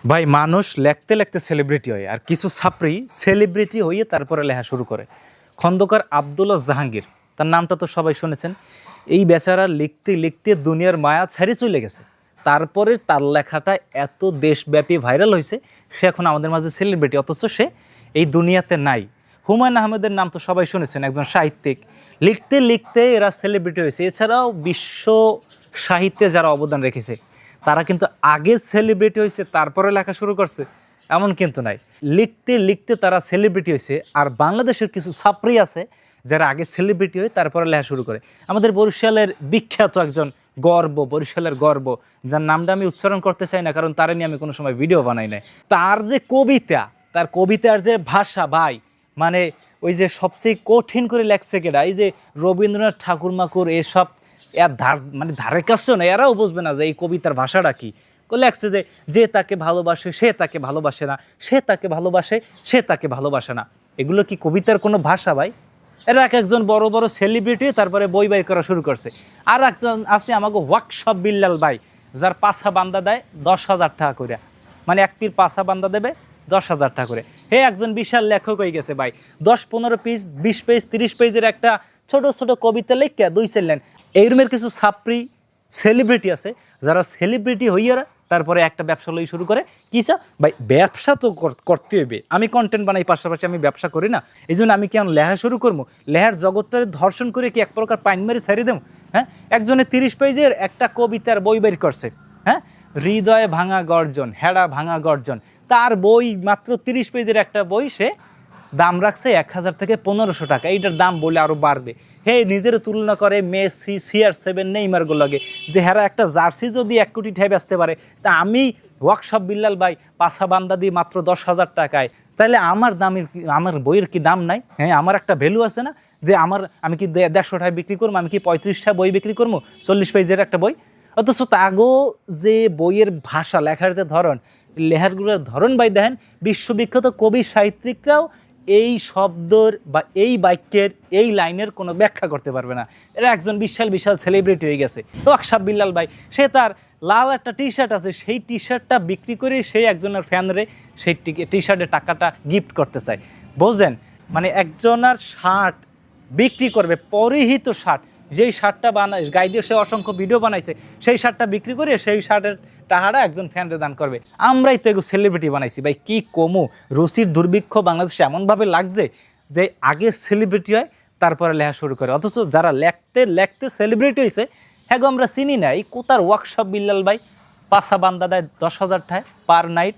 ভাই মানুষ লেখতে লেখতে সেলিব্রিটি হয়, আর কিছু ছাত্রী সেলিব্রিটি হয়ে তারপরে লেখা শুরু করে। খন্দকার আবদুল্লাহ জাহাঙ্গীর, তার নামটা তো সবাই শুনেছেন। এই বেচারা লিখতে লিখতে দুনিয়ার মায়া ছেড়ে চলে গেছে, তারপরে তার লেখাটা এত দেশব্যাপী ভাইরাল হয়েছে, সে এখন আমাদের মাঝে সেলিব্রিটি, অথচ সে এই দুনিয়াতে নাই। হুমায়ুন আহমেদের নাম তো সবাই শুনেছেন, একজন সাহিত্যিক। লিখতে লিখতে এরা সেলিব্রিটি হয়েছে। এছাড়াও বিশ্ব সাহিত্যে যারা অবদান রেখেছে তারা কিন্তু আগে সেলিব্রিটি হয়েছে তারপরে লেখা শুরু করছে, এমন কিন্তু নাই। লিখতে লিখতে তারা সেলিব্রিটি হয়েছে। আর বাংলাদেশের কিছু ছাত্রী আছে যারা আগে সেলিব্রিটি হয়ে তারপরে লেখা শুরু করে। আমাদের বরিশালের বিখ্যাত একজন গর্ব, বরিশালের গর্ব, যার নামটা আমি উচ্চারণ করতে চাই না, কারণ তার নিয়ে আমি কোনো সময় ভিডিও বানাই নাই। তার যে কবিতা, তার কবিতার যে ভাষা ভাই, মানে ওই যে সবচেয়ে কঠিন করে লেখছে কেডা, এই যে রবীন্দ্রনাথ ঠাকুর মাকুর এসব এর মানে ধারের কাছেও না, এরাও বুঝবে না যে এই কবিতার ভাষাটা কি। লেখছে যে যে তাকে ভালোবাসে সে তাকে ভালোবাসে না, সে তাকে ভালোবাসে সে তাকে ভালোবাসে না। এগুলো কি কবিতার কোনো ভাষা ভাই? এরা এক একজন বড় বড় সেলিব্রিটি তারপরে বই বাই করা শুরু করছে। আর একজন আছে আমাকে ওয়ার্কশপ বিল্লাল ভাই, যার পাছা বান্দা দেয় 10,000 টাকা করে, মানে এক পীর পাছা বান্দা দেবে 10,000 টাকা করে। হে একজন বিশাল লেখক হয়ে গেছে ভাই, 10-15 পেজ, 20 পেজ, 30 পেজের একটা ছোট ছোট কবিতা লিখে 2 চাইলেন। এইরকমের কিছু ছাত্রী সেলিব্রিটি আছে যারা সেলিব্রিটি হইয়া তারপরে একটা ব্যবসা লই শুরু করে। কি চা ভাই, ব্যবসা তো করতে হবে। আমি কন্টেন্ট বানাই, পাশাপাশি আমি ব্যবসা করি না, এই জন্য আমি কি এখন লেখা শুরু করবো? লেখার জগৎটারে ধর্ষণ করে কি এক প্রকার পাইন মেরে ছাড়িয়ে দেবো? হ্যাঁ, একজনে 30 পেজের একটা কবিতার বই বের করছে, হ্যাঁ, হৃদয়ে ভাঙা গর্জন, হেড়া ভাঙা গর্জন। তার বই মাত্র 30 পেজের একটা বই, সে দাম রাখছে 1,000 থেকে 1,500 টাকা। এইটার দাম বলে আরও বাড়বে। হে নিজের তুলনা করে মেসি, CR7, নেইমারগুলো লাগে, যে হেরা একটা জার্সি যদি 1 কোটি ঠাই বেচতে পারে, তা আমি ওয়ার্কশপ বিল্লাল ভাই পাছা বান্দা দিই মাত্র 10,000 টাকায়, তাহলে আমার দামের আমার বইয়ের কি দাম নাই? হ্যাঁ, আমার একটা ভ্যালু আছে না? যে আমি কি 150 টাকায় বিক্রি করবো? আমি কি 35টা বই বিক্রি করবো 40 পেজের একটা বই? অথচ তাগো যে বইয়ের ভাষা, লেখার যে ধরন, লেখারগুলোর ধরন ভাই দেখেন, বিশ্ববিখ্যাত কবি সাহিত্যিকরাও এই শব্দর বা এই বাক্যের এই লাইনের কোনো ব্যাখ্যা করতে পারবে না। এরা একজন বিশাল বিশাল সেলিব্রিটি হয়ে গেছে। ওয়ার্কশপ বিল্লাল ভাই, সে তার লাল একটা টি-শার্ট আছে, সেই টি-শার্টটা বিক্রি করে সেই একজনের ফ্যানরে সেই টি-শার্টের টাকাটা গিফট করতে চায়। বোঝেন, মানে একজনের শার্ট বিক্রি করবে, পরিহিত শার্ট, যেই শার্টটা বানায় গায়ে দিয়ে সে অসংখ্য ভিডিও বানাইছে, সেই শার্টটা বিক্রি করে সেই শার্টের টাকাটা একজন ফ্যানরে দান করবে। আমরাই তো এগুলো সেলিব্রিটি বানাইছি ভাই। কি কমু, রুচির দুর্ভিক্ষ বাংলাদেশে এমনভাবে লাগছে যে আগে সেলিব্রিটি হয় তারপরে লেখা শুরু করে, অথচ যারা লেখতে লেখতে সেলিব্রিটি হয়েছে হ্যাঁ গো আমরা চিনি না। এই কোথার ওয়ার্কশপ বিল্লাল ভাই পাছা বান্দা দেয় 10,000 টাকায় পার নাইট।